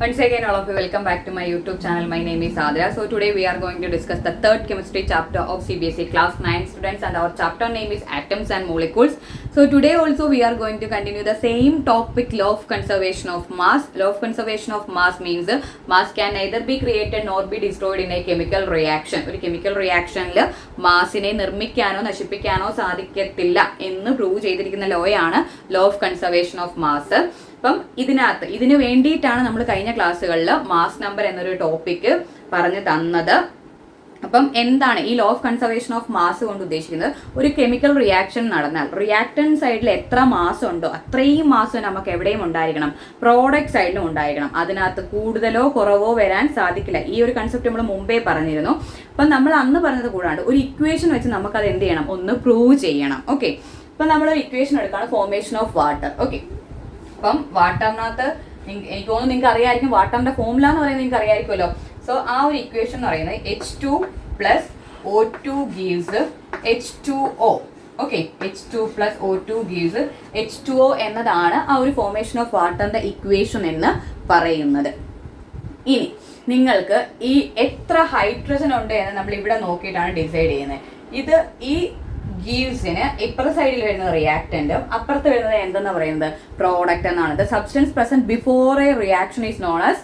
Once again, all of you, welcome back to my YouTube channel. My name is Adra. So today we are going to discuss the third chemistry chapter of CBSE class 9 students, and our chapter name is Atoms and Molecules. So today also we are going to continue the same topic, law of conservation of mass. Law of conservation of mass means mass can neither be created nor be destroyed in a chemical reaction. ഒരു chemical reactionൽ മാസിനെ നിർമ്മിക്കാനോ നശിപ്പിക്കാനോ സാധിക്കത്തില്ല എന്ന് prove ചെയ്തിരിക്കുന്ന ലോയാണ് law of conservation of mass. അപ്പം ഇതിന് വേണ്ടിയിട്ടാണ് നമ്മൾ കഴിഞ്ഞ ക്ലാസ്സുകളിൽ മാസ് നമ്പർ എന്നൊരു ടോപ്പിക്ക് പറഞ്ഞു തന്നത്. അപ്പം എന്താണ് ഈ law of conservation of mass കൊണ്ട് ഉദ്ദേശിക്കുന്നത്? ഒരു കെമിക്കൽ റിയാക്ഷൻ നടന്നാൽ റിയാക്ടന്റ് സൈഡിൽ എത്ര മാസ് ഉണ്ടോ അത്രയും മാസ് നമുക്ക് എവിടെയും ഉണ്ടായിരിക്കണം, പ്രോഡക്റ്റ് സൈഡിലും ഉണ്ടായിരിക്കണം. അതിനകത്ത് കൂടുതലോ കുറവോ വരാൻ സാധിക്കില്ല. ഈ ഒരു കൺസെപ്റ്റ് നമ്മൾ മുമ്പേ പറഞ്ഞിരുന്നു. അപ്പം നമ്മൾ അന്ന് പറഞ്ഞത് കൂടാണ്ട് ഒരു ഇക്വേഷൻ വെച്ച് നമുക്കത് എന്ത് ചെയ്യണം, ഒന്ന് പ്രൂവ് ചെയ്യണം. ഓക്കെ, അപ്പം നമ്മളൊരു ഇക്വേഷൻ എടുക്കുകയാണ്, ഫോർമേഷൻ ഓഫ് വാട്ടർ. ഓക്കെ, അപ്പം വാട്ടറിനകത്ത് എനിക്ക് തോന്നുന്നു നിങ്ങൾക്ക് അറിയാമായിരിക്കും, വാട്ടറിന്റെ ഫോർമുല എന്ന് പറയുന്നത് നിങ്ങൾക്ക് അറിയാമായിരിക്കുമല്ലോ. സോ ആ ഒരു ഇക്വേഷൻ എന്ന് പറയുന്നത് H2 plus O2 gives H2O. Okay, H2 plus O2 gives H2O എന്നതാണ് ആ ഒരു ഫോർമേഷൻ ഓഫ് വാട്ടറിന്റെ ഇക്വേഷൻ എന്ന് പറയുന്നത്. ഇനി നിങ്ങൾക്ക് ഈ എത്ര ഹൈഡ്രജൻ ഉണ്ട് എന്ന് നമ്മൾ ഇവിടെ നോക്കിയിട്ടാണ് ഡിസൈഡ് ചെയ്യുന്നത്. ഇത് ഈ ഗീവ്സിന് ഇപ്പുറത്തെ സൈഡിൽ വരുന്നത് റിയാക്ടന്റും അപ്പുറത്ത് വരുന്നത് എന്തെന്ന് പറയുന്നത് പ്രോഡക്റ്റ് എന്നാണ്. The substance present before A reaction is known as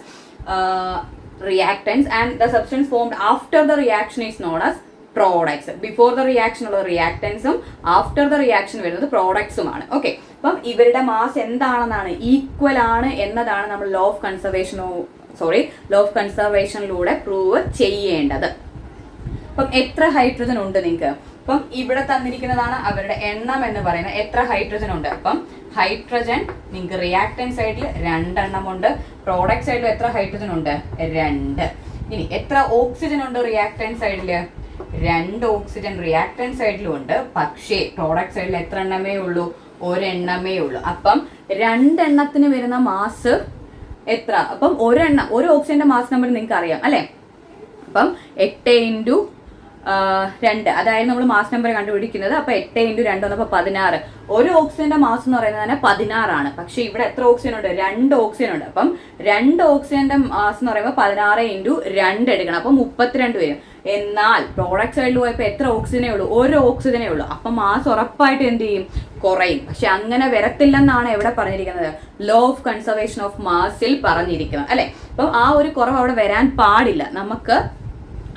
reactance and the substance formed after the reaction is known as products. Before the reaction ഉള്ള റിയാക്ടൻസും ആഫ്റ്റർ ദ റിയാക്ഷൻ വരുന്നത് പ്രോഡക്ട്സുമാണ്. ഓക്കെ, അപ്പം ഇവരുടെ മാസ് എന്താണെന്നാണ്, ഈക്വൽ ആണ് എന്നതാണ് നമ്മൾ law of കൺസർവേഷനിലൂടെ prove ചെയ്യേണ്ടത്. അപ്പം എത്ര ഹൈഡ്രജൻ ഉണ്ട് നിങ്ങൾക്ക്? അപ്പം ഇവിടെ തന്നിരിക്കുന്നതാണ് അവരുടെ എണ്ണം എന്ന് പറയുന്നത്. എത്ര ഹൈഡ്രജൻ ഉണ്ട്? അപ്പം ഹൈഡ്രജൻ നിങ്ങൾക്ക് റിയാക്ടന്റ് സൈഡിൽ 2 എണ്ണമുണ്ട്, പ്രോഡക്റ്റ് സൈഡിൽ എത്ര ഹൈഡ്രജൻ ഉണ്ട്? 2. ഇനി എത്ര ഓക്സിജൻ ഉണ്ട് റിയാക്ടന്റ് സൈഡിൽ? 2 ഓക്സിജൻ റിയാക്ടന്റ് സൈഡിലും ഉണ്ട്. പക്ഷേ പ്രോഡക്റ്റ് സൈഡിൽ എത്ര എണ്ണമേ ഉള്ളൂ? 1 എണ്ണമേ ഉള്ളൂ. അപ്പം 2 എണ്ണത്തിന് വരുന്ന മാസ് എത്ര? അപ്പം ഒരു ഓക്സിജന്റെ മാസ് നമ്പർ നിങ്ങൾക്ക് അറിയാം അല്ലെ? അപ്പം 8 × 2, അതായത് നമ്മൾ മാസ് നമ്പർ കണ്ടുപിടിക്കുന്നത്. അപ്പൊ 8 × 2 വന്നപ്പോൾ 16. ഒരു ഓക്സിജന്റെ മാസ് എന്ന് പറയുന്നത് തന്നെ 16 ആണ്. പക്ഷെ ഇവിടെ എത്ര ഓക്സിജൻ ഉണ്ട്? 2 ഓക്സിജൻ ഉണ്ട്. അപ്പം 2 ഓക്സിജന്റെ മാസ് എന്ന് പറയുമ്പോൾ 16 × 2 എടുക്കണം. അപ്പൊ 32 വരും. എന്നാൽ പ്രോഡക്റ്റ് സൈഡിൽ പോയപ്പോൾ എത്ര ഓക്സിജനേ ഉള്ളൂ? 1 ഓക്സിജനേ ഉള്ളൂ. അപ്പൊ മാസ് ഉറപ്പായിട്ട് എന്ത് ചെയ്യും? കുറയും. പക്ഷെ അങ്ങനെ വരത്തില്ലെന്നാണ് എവിടെ പറഞ്ഞിരിക്കുന്നത്? ലോ ഓഫ് കൺസർവേഷൻ ഓഫ് മാസിൽ പറഞ്ഞിരിക്കുന്നത് അല്ലെ? അപ്പം ആ ഒരു കുറവ് അവിടെ വരാൻ പാടില്ല. നമുക്ക്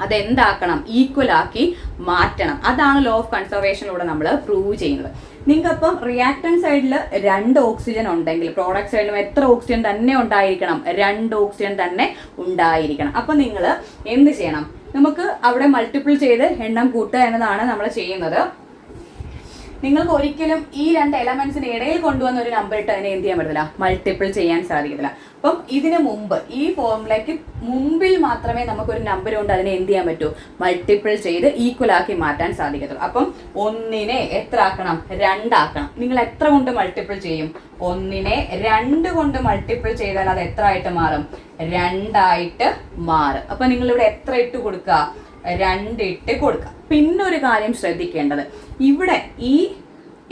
അതെന്താക്കണം? ഈക്വൽ ആക്കി മാറ്റണം. അതാണ് ലോ ഓഫ് കൺസർവേഷനിലൂടെ നമ്മൾ പ്രൂവ് ചെയ്യുന്നത്. നിങ്ങൾക്കപ്പം റിയാക്ടന്റ് സൈഡിൽ 2 ഓക്സിജൻ ഉണ്ടെങ്കിൽ പ്രോഡക്റ്റ് സൈഡിലും എത്ര ഓക്സിജൻ തന്നെ ഉണ്ടായിരിക്കണം? 2 ഓക്സിജൻ തന്നെ ഉണ്ടായിരിക്കണം. അപ്പൊ നിങ്ങൾ എന്ത് ചെയ്യണം? നമുക്ക് അവിടെ മൾട്ടിപ്പിൾ ചെയ്ത് എണ്ണം കൂട്ടുക എന്നതാണ് നമ്മൾ ചെയ്യുന്നത്. നിങ്ങൾക്ക് ഒരിക്കലും ഈ 2 എലമെന്റ്സിന് ഇടയിൽ കൊണ്ടുവന്ന ഒരു നമ്പർ ഇട്ട് അതിനെ എന്ത് ചെയ്യാൻ പറ്റില്ല? മൾട്ടിപ്പിൾ ചെയ്യാൻ സാധിക്കത്തില്ല. അപ്പം ഇതിന് മുമ്പ് ഈ ഫോർമുലയ്ക്ക് മുമ്പിൽ മാത്രമേ നമുക്കൊരു നമ്പർ കൊണ്ട് അതിനെ എന്ത് ചെയ്യാൻ പറ്റൂ? മൾട്ടിപ്പിൾ ചെയ്ത് ഈക്വൽ ആക്കി മാറ്റാൻ സാധിക്കത്തുള്ളൂ. അപ്പം 1നെ എത്ര ആക്കണം? 2 ആക്കണം. നിങ്ങൾ എത്ര കൊണ്ട് മൾട്ടിപ്പിൾ ചെയ്യും? 1നെ 2 കൊണ്ട് മൾട്ടിപ്പിൾ ചെയ്താൽ അത് എത്ര ആയിട്ട് മാറും? 2 ആയിട്ട് മാറും. അപ്പൊ നിങ്ങൾ ഇവിടെ എത്ര ഇട്ട് കൊടുക്കുക? 2 ഇട്ട് കൊടുക്കുക. പിന്നൊരു കാര്യം ശ്രദ്ധിക്കേണ്ടത്, ഇവിടെ ഈ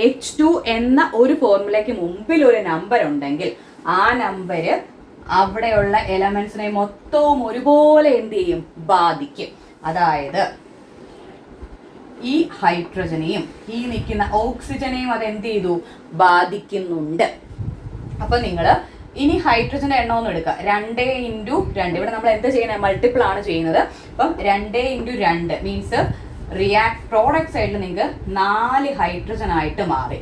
H2 എന്ന ഒരു ഫോർമുലയ്ക്ക് മുമ്പിൽ ഒരു നമ്പർ ഉണ്ടെങ്കിൽ ആ നമ്പര് അവിടെയുള്ള എലമെന്റ്സിനെ മൊത്തവും ഒരുപോലെ എന്ത് ചെയ്യും? ബാധിക്കും. അതായത് ഈ ഹൈഡ്രജനെയും ഈ നിൽക്കുന്ന ഓക്സിജനെയും അത് എന്ത് ചെയ്തു? ബാധിക്കുന്നുണ്ട്. അപ്പൊ നിങ്ങള് ഇനി ഹൈഡ്രജന്റെ എണ്ണമൊന്നും എടുക്കുക. 2 × 2. ഇവിടെ നമ്മൾ എന്ത് ചെയ്യുന്നത്? മൾട്ടിപ്പിൾ ആണ് ചെയ്യുന്നത്. അപ്പം 2 × 2 മീൻസ് പ്രോഡക്റ്റ് സൈഡിൽ നിങ്ങൾക്ക് 4 ഹൈഡ്രജൻ ആയിട്ട് മാറി.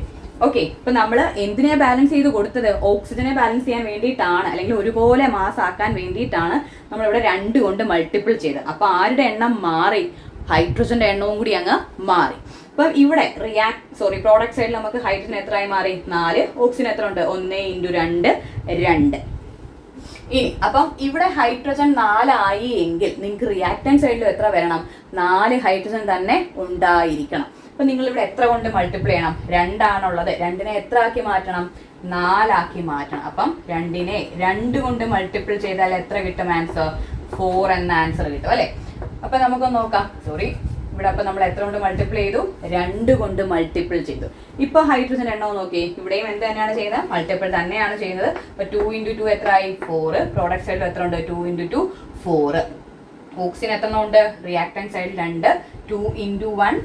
ഓക്കെ, ഇപ്പൊ നമ്മൾ എന്തിനെ ബാലൻസ് ചെയ്ത് കൊടുത്തത്? ഓക്സിജനെ ബാലൻസ് ചെയ്യാൻ വേണ്ടിയിട്ടാണ്, അല്ലെങ്കിൽ ഒരുപോലെ മാസ് ആക്കാൻ വേണ്ടിയിട്ടാണ് നമ്മളിവിടെ 2 കൊണ്ട് മൾട്ടിപ്പിൾ ചെയ്തത്. അപ്പൊ ആരുടെ എണ്ണം മാറി? ഹൈഡ്രജന്റെ എണ്ണവും കൂടി അങ്ങ് മാറി. അപ്പം ഇവിടെ പ്രോഡക്റ്റ് സൈഡിൽ നമുക്ക് ഹൈഡ്രജൻ എത്രയായി മാറി? 4. ഓക്സിജൻ എത്ര ഉണ്ട്? 1 × 2 2. ഇനി അപ്പം ഇവിടെ ഹൈഡ്രജൻ 4 ആയി എങ്കിൽ നിങ്ങൾക്ക് റിയാക്ടന്റ് സൈഡിൽ എത്ര വരണം? 4 ഹൈഡ്രജൻ തന്നെ ഉണ്ടായിരിക്കണം. അപ്പൊ നിങ്ങൾ ഇവിടെ എത്ര കൊണ്ട് മൾട്ടിപ്പിൾ ചെയ്യണം? 2 ആണുള്ളത്. 2നെ എത്ര ആക്കി മാറ്റണം? 4 ആക്കി മാറ്റണം. അപ്പം 2നെ 2 കൊണ്ട് മൾട്ടിപ്പിൾ ചെയ്താൽ എത്ര കിട്ടും ആൻസർ? 4 എന്ന ആൻസർ കിട്ടും അല്ലെ? അപ്പൊ നമുക്കൊന്ന് നോക്കാം. ഇവിടെ അപ്പോൾ നമ്മൾ എത്ര കൊണ്ട് മൾട്ടിപ്പിൾ ചെയ്തു? 2 കൊണ്ട് മൾട്ടിപ്പിൾ ചെയ്തു. ഇപ്പോൾ ഹൈഡ്രജൻ എണ്ണം നോക്കി, ഇവിടെയും എന്ത് തന്നെയാണ് ചെയ്യുന്നത്? മൾട്ടിപ്പിൾ തന്നെയാണ് ചെയ്യുന്നത്. അപ്പോൾ 2 × 2 എത്രയായി? 4. പ്രോഡക്റ്റ് സൈഡിൽ എത്ര ഉണ്ട്? 2 × 2 4. ഓക്സിജൻ എത്ര ഉണ്ട്? റിയാക്ടൻറ്റ് സൈഡിൽ 2. 2 × 1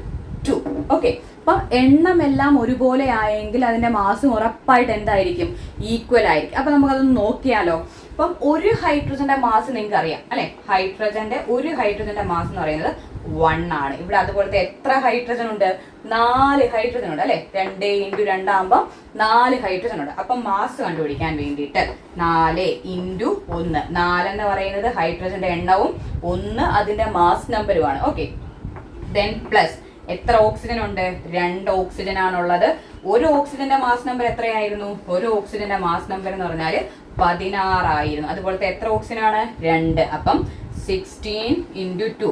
2. ഓക്കെ, അപ്പം എണ്ണമെല്ലാം ഒരുപോലെ ആയെങ്കിൽ അതിന്റെ മാസും ഉറപ്പായിട്ട് എന്തായിരിക്കും? ഈക്വൽ ആയിരിക്കും. അപ്പൊ നമുക്കതൊന്ന് നോക്കിയാലോ. അപ്പം ഒരു ഹൈഡ്രജന്റെ മാസ് നിങ്ങൾക്ക് അറിയാം അല്ലെ? ഒരു ഹൈഡ്രജന്റെ മാസ് എന്ന് പറയുന്നത് 1 ആണ്. ഇവിടെ അതുപോലത്തെ എത്ര ഹൈഡ്രജൻ ഉണ്ട്? 4 ഹൈഡ്രജൻ ഉണ്ട് അല്ലെ? 2 × 2 ആകുമ്പോൾ 4 ഹൈഡ്രജൻ ഉണ്ട്. അപ്പം മാസ് കണ്ടുപിടിക്കാൻ വേണ്ടിയിട്ട് 4 × 1. 4 എന്ന് പറയുന്നത് ഹൈഡ്രജന്റെ എണ്ണവും 1 അതിന്റെ മാസ് നമ്പറുമാണ്. ഓക്കെ, ദെൻ പ്ലസ് എത്ര ഓക്സിജൻ ഉണ്ട്? 2 ഓക്സിജൻ ആണുള്ളത്. ഒരു ഓക്സിജന്റെ മാസ് നമ്പർ എത്രയായിരുന്നു? ഒരു ഓക്സിജന്റെ മാസ് നമ്പർ എന്ന് പറഞ്ഞാൽ 16 ആയിരുന്നു. അതുപോലത്തെ എത്ര ഓക്സിജൻ ആണ്? 2. അപ്പം 16 × 2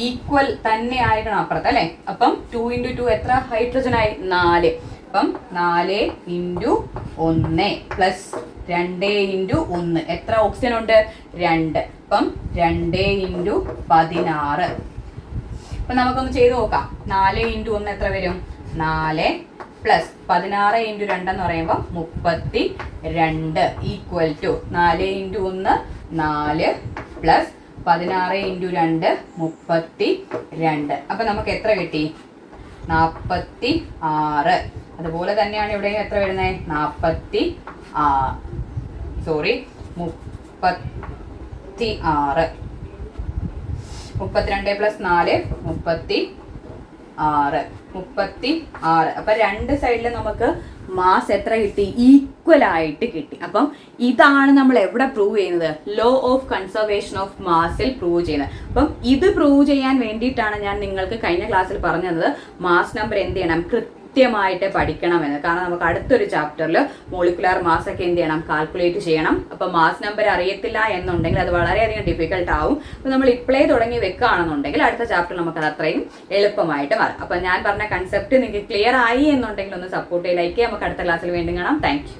ഈക്വൽ തന്നെ ആയിരിക്കണം അപ്പുറത്ത് അല്ലെ? അപ്പം 2 × 2 എത്ര ഹൈഡ്രജൻ ആയി? 4. അപ്പം 4 × 1 പ്ലസ് 2 × 1 എത്ര ഓക്സിജൻ ഉണ്ട്? 2. അപ്പം 2 × 16. അപ്പൊ നമുക്കൊന്ന് ചെയ്ത് നോക്കാം. 4 × 1 എത്ര വരും? 4 പ്ലസ് 16 × 2 എന്ന് പറയുമ്പോൾ 32 ഈക്വൽ ടു 4 × 1 4 പ്ലസ് 16 × 2 32. അപ്പൊ നമുക്ക് എത്ര കിട്ടി? 46. അതുപോലെ തന്നെയാണ് ഇവിടെ എത്ര വരുന്നത്? 36 32 പ്ലസ് 4 36. അപ്പൊ രണ്ട് സൈഡിൽ നമുക്ക് മാസ് എത്ര കിട്ടി? ഈക്വൽ ആയിട്ട് കിട്ടി. അപ്പം ഇതാണ് നമ്മൾ എവിടെ പ്രൂവ് ചെയ്യുന്നത്? ലോ ഓഫ് കൺസർവേഷൻ ഓഫ് മാസിൽ പ്രൂവ് ചെയ്യുന്നത്. അപ്പം ഇത് പ്രൂവ് ചെയ്യാൻ വേണ്ടിയിട്ടാണ് ഞാൻ നിങ്ങൾക്ക് കഴിഞ്ഞ ക്ലാസ്സിൽ പറഞ്ഞത് മാസ് നമ്പർ എന്ത് ചെയ്യണം? കൃത്യമായിട്ട് പഠിക്കണമെന്ന്. കാരണം നമുക്ക് അടുത്തൊരു ചാപ്റ്ററിൽ മോളിക്കുലാർ മാസ് ഒക്കെ എന്ത് ചെയ്യണം? കാൽക്കുലേറ്റ് ചെയ്യണം. അപ്പൊ മാസ് നമ്പർ അറിയത്തില്ല എന്നുണ്ടെങ്കിൽ അത് വളരെയധികം ഡിഫിക്കൽട്ട് ആവും. അപ്പൊ നമ്മൾ ഇപ്പോഴേ തുടങ്ങി വെക്കുകയാണെന്നുണ്ടെങ്കിൽ അടുത്ത ചാപ്റ്ററിൽ നമുക്ക് അത് അത്രയും എളുപ്പമായിട്ട് മാറും. അപ്പൊ ഞാൻ പറഞ്ഞ കൺസെപ്റ്റ് നിങ്ങൾക്ക് ക്ലിയർ ആയി എന്നുണ്ടെങ്കിൽ ഒന്ന് സപ്പോർട്ട് ചെയ്ത് ലൈക്ക് ചെയ്യാം. നമുക്ക് അടുത്ത ക്ലാസ്സിൽ വീണ്ടും കാണാം. Thank you.